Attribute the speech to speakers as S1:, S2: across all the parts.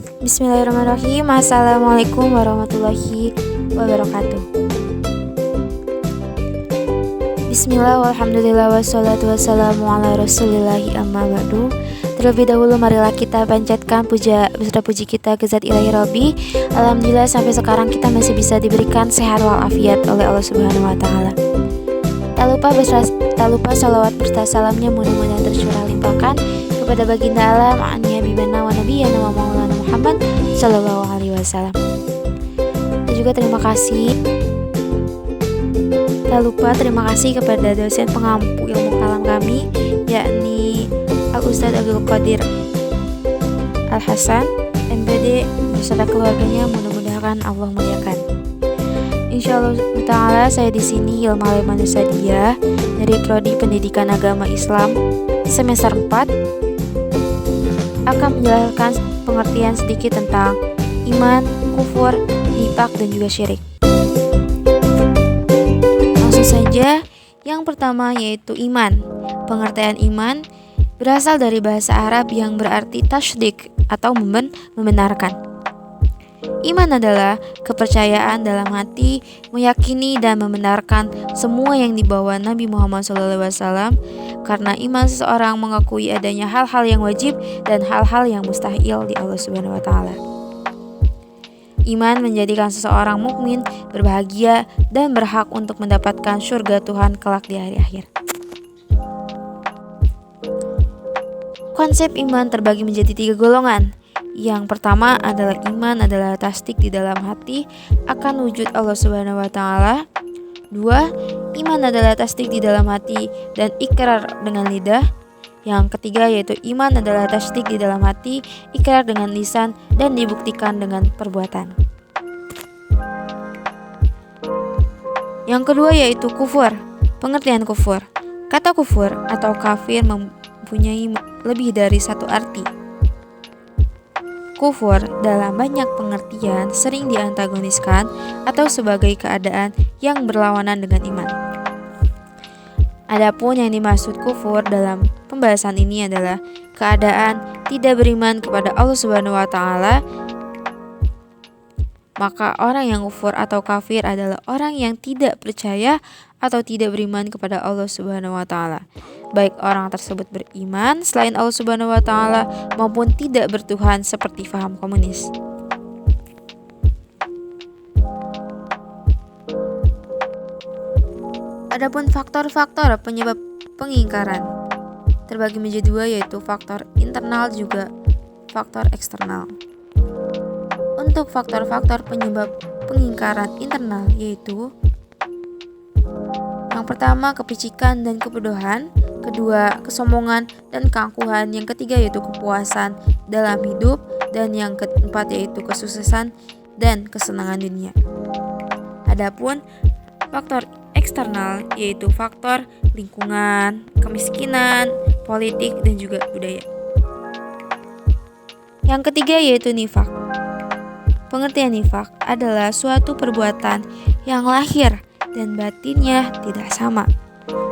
S1: Bismillahirrahmanirrahim. Assalamualaikum warahmatullahi wabarakatuh. Bismillah, walhamdulillah, wassalatu wassalamu ala rasulillahi amma ba'du. Terlebih dahulu marilah kita panjatkan puja beserta puji kita ke zat ilahi Rabbi. Alhamdulillah sampai sekarang kita masih bisa diberikan sehat walafiat oleh Allah Subhanahu wa taala. Tak lupa salawat berserta salamnya mudah-mudahan tercurah limpahkan kepada baginda alam Bibana wa Nabiyana wa Maulana Muhammad Sallallahu Alaihi Wasallam. Dan juga terima kasih terima kasih kepada dosen pengampu ilmu kalam kami, yakni Al-Ustadz Abdul Qadir Al-Hasan MPD beserta keluarganya, mudah-mudahan Allah muliakan. Insyaallah ta'ala saya di sini Hilma Manusadia dari Prodi Pendidikan Agama Islam semester 4 akan menjelaskan pengertian sedikit tentang iman, kufur, nifaq, dan juga syirik. Langsung saja, yang pertama yaitu iman. Pengertian iman berasal dari bahasa Arab yang berarti tasdik atau membenarkan. Iman adalah kepercayaan dalam hati, meyakini dan membenarkan semua yang dibawa Nabi Muhammad SAW, karena iman seseorang mengakui adanya hal-hal yang wajib dan hal-hal yang mustahil di Allah Subhanahu wa taala. Iman menjadikan seseorang mukmin berbahagia dan berhak untuk mendapatkan surga Tuhan kelak di hari akhir. Konsep iman terbagi menjadi 3 golongan. Yang pertama adalah iman adalah tasdik di dalam hati akan wujud Allah Subhanahu wa taala. 2. Iman adalah tasdik di dalam hati dan ikrar dengan lidah. Yang ketiga yaitu iman adalah tasdik di dalam hati, ikrar dengan lisan dan dibuktikan dengan perbuatan. Yang kedua yaitu kufur. Pengertian kufur. Kata kufur atau kafir mempunyai lebih dari satu arti. Kufur dalam banyak pengertian sering diantagoniskan atau sebagai keadaan yang berlawanan dengan iman. Adapun yang dimaksud kufur dalam pembahasan ini adalah keadaan tidak beriman kepada Allah Subhanahu wa taala. Maka orang yang kufur atau kafir adalah orang yang tidak percaya atau tidak beriman kepada Allah Subhanahu wa taala. Baik orang tersebut beriman selain Allah Subhanahu wa taala maupun tidak bertuhan seperti faham komunis. Adapun faktor-faktor penyebab pengingkaran terbagi menjadi 2 yaitu faktor internal juga faktor eksternal. Untuk faktor-faktor penyebab pengingkaran internal yaitu yang pertama kepicikan dan kebodohan, kedua kesombongan dan keangkuhan, yang ketiga yaitu kepuasan dalam hidup, dan yang keempat yaitu kesuksesan dan kesenangan dunia. Adapun faktor eksternal yaitu faktor lingkungan, kemiskinan, politik dan juga budaya. Yang ketiga yaitu nifaq. Pengertian nifaq adalah suatu perbuatan yang lahir dan batinnya tidak sama.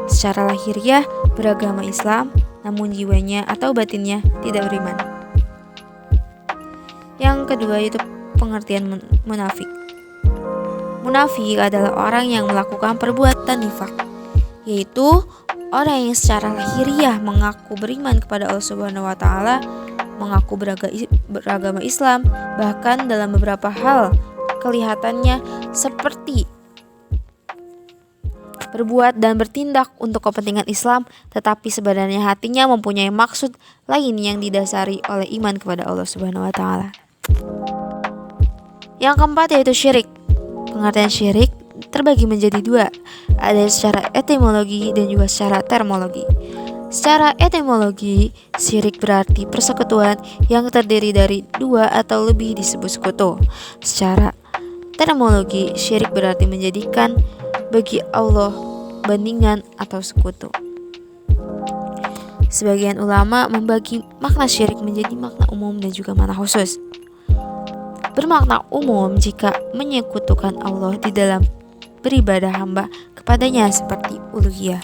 S1: Secara lahiriah beragama Islam, namun jiwanya atau batinnya tidak beriman. Yang kedua yaitu pengertian munafik. Munafik adalah orang yang melakukan perbuatan nifaq, yaitu orang yang secara lahiriah mengaku beriman kepada Allah Subhanahu wa taala, mengaku beragama Islam, bahkan dalam beberapa hal kelihatannya seperti berbuat dan bertindak untuk kepentingan Islam, tetapi sebenarnya hatinya mempunyai maksud lain yang didasari oleh iman kepada Allah Subhanahu wa taala. Yang keempat yaitu syirik. Pengertian syirik terbagi menjadi 2, ada secara etimologi dan juga secara termologi. Secara etimologi, syirik berarti persekutuan yang terdiri dari 2 atau lebih disebut sekutu. Secara termologi, syirik berarti menjadikan bagi Allah bandingan atau sekutu. Sebagian ulama membagi makna syirik menjadi makna umum dan juga makna khusus. Bermakna umum jika menyekutukan Allah di dalam beribadah hamba kepadanya seperti uluhiyah.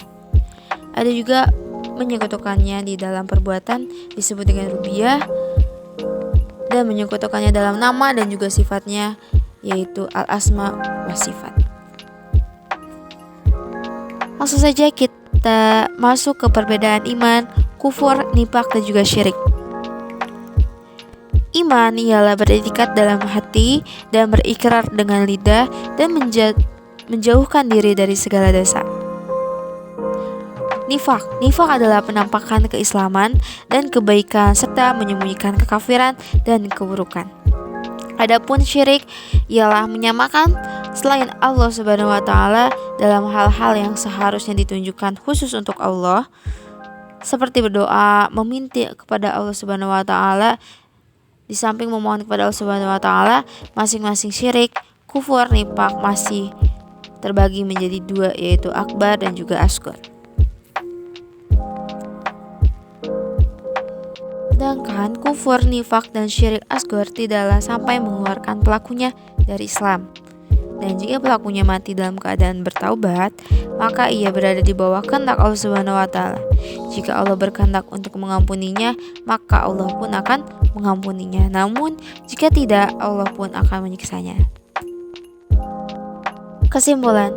S1: Ada juga menyekutukannya di dalam perbuatan disebut dengan rububiyah, dan menyekutukannya dalam nama dan juga sifatnya, yaitu al-asma wa sifat. Langsung saja kita masuk ke perbedaan iman, kufur, nifak, dan juga syirik. Iman ialah beriktikad dalam hati dan berikrar dengan lidah dan menjauhkan diri dari segala dosa. Nifak adalah penampakan keislaman dan kebaikan serta menyembunyikan kekafiran dan keburukan. Adapun syirik ialah menyamakan selain Allah Subhanahu wa taala dalam hal-hal yang seharusnya ditunjukkan khusus untuk Allah, seperti berdoa, meminta kepada Allah Subhanahu wa taala. Di samping memohon kepada Allah Subhanahu wa taala, masing-masing syirik, kufur, nifak masih terbagi menjadi dua, yaitu akbar dan juga asghar. Sedangkan kufur, nifak, dan syirik asghar tidaklah sampai mengeluarkan pelakunya dari Islam. Dan jika pelakunya mati dalam keadaan bertaubat, maka ia berada di bawah kehendak Allah Subhanahu wa taala. Jika Allah berkehendak untuk mengampuninya, maka Allah pun akan mengampuninya. Namun, jika tidak, Allah pun akan menyiksanya. Kesimpulan,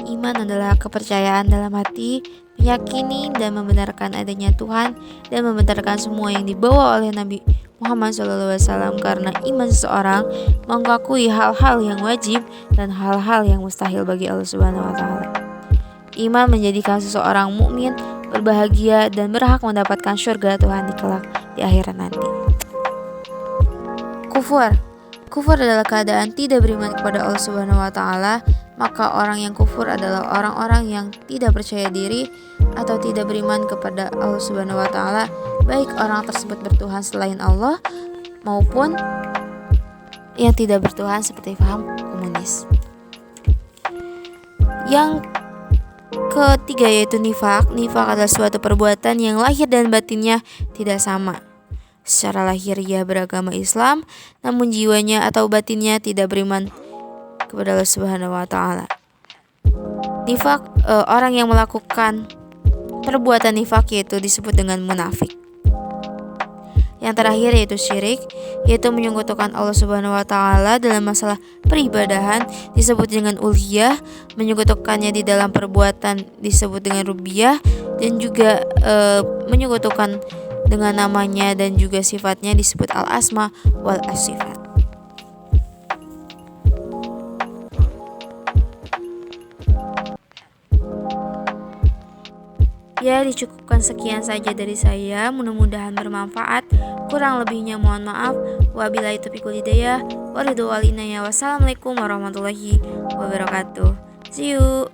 S1: iman adalah kepercayaan dalam hati, meyakini dan membenarkan adanya Tuhan dan membenarkan semua yang dibawa oleh Nabi Muhammad SAW, karena iman seseorang mengakui hal-hal yang wajib dan hal-hal yang mustahil bagi Allah Subhanahu wa taala. Iman menjadikan seseorang mukmin, berbahagia dan berhak mendapatkan syurga Tuhan di akhirat nanti. Kufur adalah keadaan tidak beriman kepada Allah Subhanahu wa taala. Maka orang yang kufur adalah orang-orang yang tidak percaya diri atau tidak beriman kepada Allah Subhanahu wa taala, baik orang tersebut bertuhan selain Allah maupun yang tidak bertuhan seperti paham komunis. Yang ketiga yaitu nifak. Nifak adalah suatu perbuatan yang lahir dan batinnya tidak sama. Secara lahir ia beragama Islam, namun jiwanya atau batinnya tidak beriman kepada Allah Subhanahu wa taala. Nifak, orang yang melakukan perbuatan nifak yaitu disebut dengan munafik. Yang terakhir yaitu syirik, yaitu menyekutukan Allah Subhanahu wa taala dalam masalah peribadahan disebut dengan uluhiyah, menyekutukannya di dalam perbuatan disebut dengan rububiyah, dan juga menyekutukan dengan namanya dan juga sifatnya disebut al-asma wal sifat. Ya, dicukupkan sekian saja dari saya. Mudah-mudahan bermanfaat. Kurang lebihnya mohon maaf. Wabillahi taufiq wal hidayah. Wassalamualaikum warahmatullahi wabarakatuh. See you.